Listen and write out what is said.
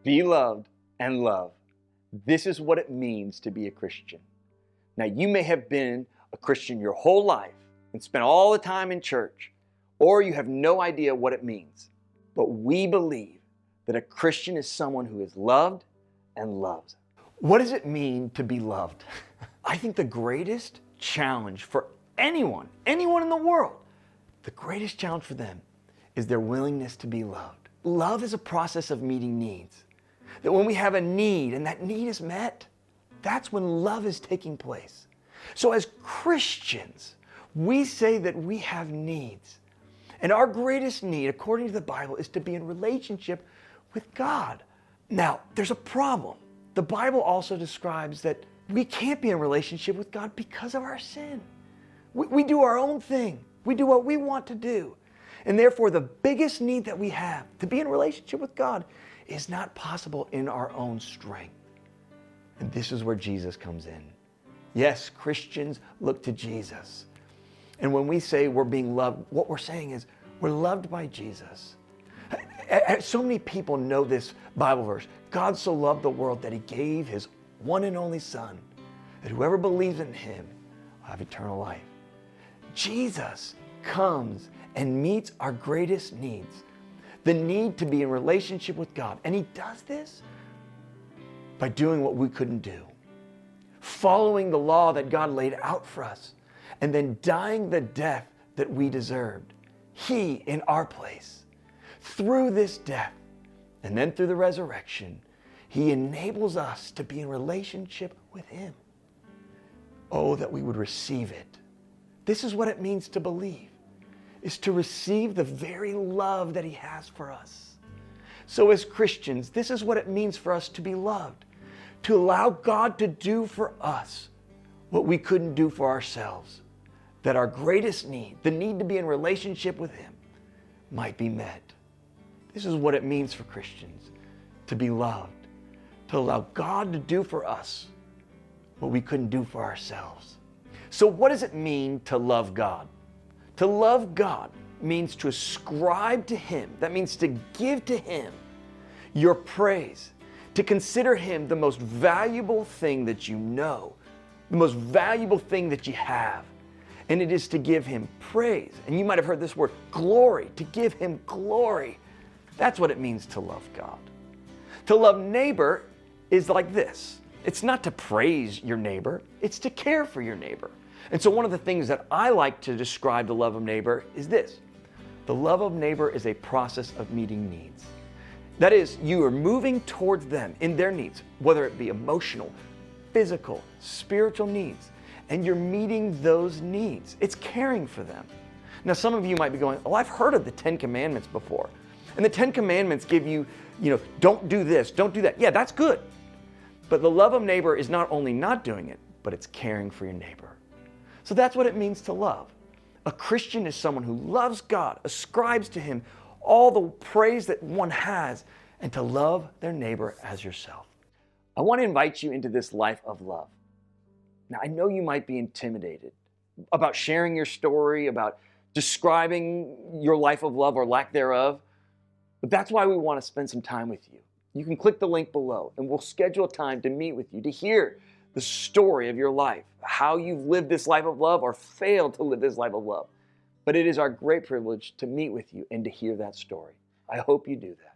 be loved, and love. This is what it means to be a Christian. Now, you may have been a Christian your whole life and spent all the time in church, or you have no idea what it means. But we believe that a Christian is someone who is loved and loves. What does it mean to be loved? I think the greatest challenge for anyone in the world, the greatest challenge for them is their willingness to be loved. Love is a process of meeting needs. That when we have a need and that need is met, that's when love is taking place. So as Christians, we say that we have needs. And our greatest need, according to the Bible, is to be in relationship with God. Now, there's a problem. The Bible also describes that we can't be in relationship with God because of our sin. We do our own thing. We do what we want to do. And therefore, the biggest need that we have to be in relationship with God is not possible in our own strength. And this is where Jesus comes in. Yes, Christians look to Jesus. And when we say we're being loved, what we're saying is we're loved by Jesus. So many people know this Bible verse. God so loved the world that he gave his one and only Son, that whoever believes in him will have eternal life. Jesus comes and meets our greatest needs, the need to be in relationship with God. And he does this by doing what we couldn't do, following the law that God laid out for us, and then dying the death that we deserved. He in our place. Through this death and then through the resurrection, he enables us to be in relationship with him. Oh, that we would receive it. This is what it means to believe, is to receive the very love that he has for us. So as Christians, this is what it means for us to be loved, to allow God to do for us what we couldn't do for ourselves, that our greatest need, the need to be in relationship with him, might be met. This is what it means for Christians, to be loved, to allow God to do for us what we couldn't do for ourselves. So what does it mean to love God? To love God means to ascribe to him. That means to give to him your praise, to consider him the most valuable thing that you know, the most valuable thing that you have. And it is to give him praise. And you might have heard this word, glory, to give him glory. That's what it means to love God. To love neighbor is like this. It's not to praise your neighbor, it's to care for your neighbor. And so one of the things that I like to describe the love of neighbor is this. The love of neighbor is a process of meeting needs. That is, you are moving towards them in their needs, whether it be emotional, physical, spiritual needs, and you're meeting those needs. It's caring for them. Now, some of you might be going, oh, I've heard of the 10 Commandments before. And the 10 Commandments give you, don't do this, don't do that. Yeah, that's good. But the love of neighbor is not only not doing it, but it's caring for your neighbor. So that's what it means to love. A Christian is someone who loves God, ascribes to him all the praise that one has, and to love their neighbor as yourself. I want to invite you into this life of love. Now, I know you might be intimidated about sharing your story, about describing your life of love or lack thereof, but that's why we want to spend some time with you. You can click the link below and we'll schedule a time to meet with you, to hear the story of your life, how you've lived this life of love or failed to live this life of love. But it is our great privilege to meet with you and to hear that story. I hope you do that.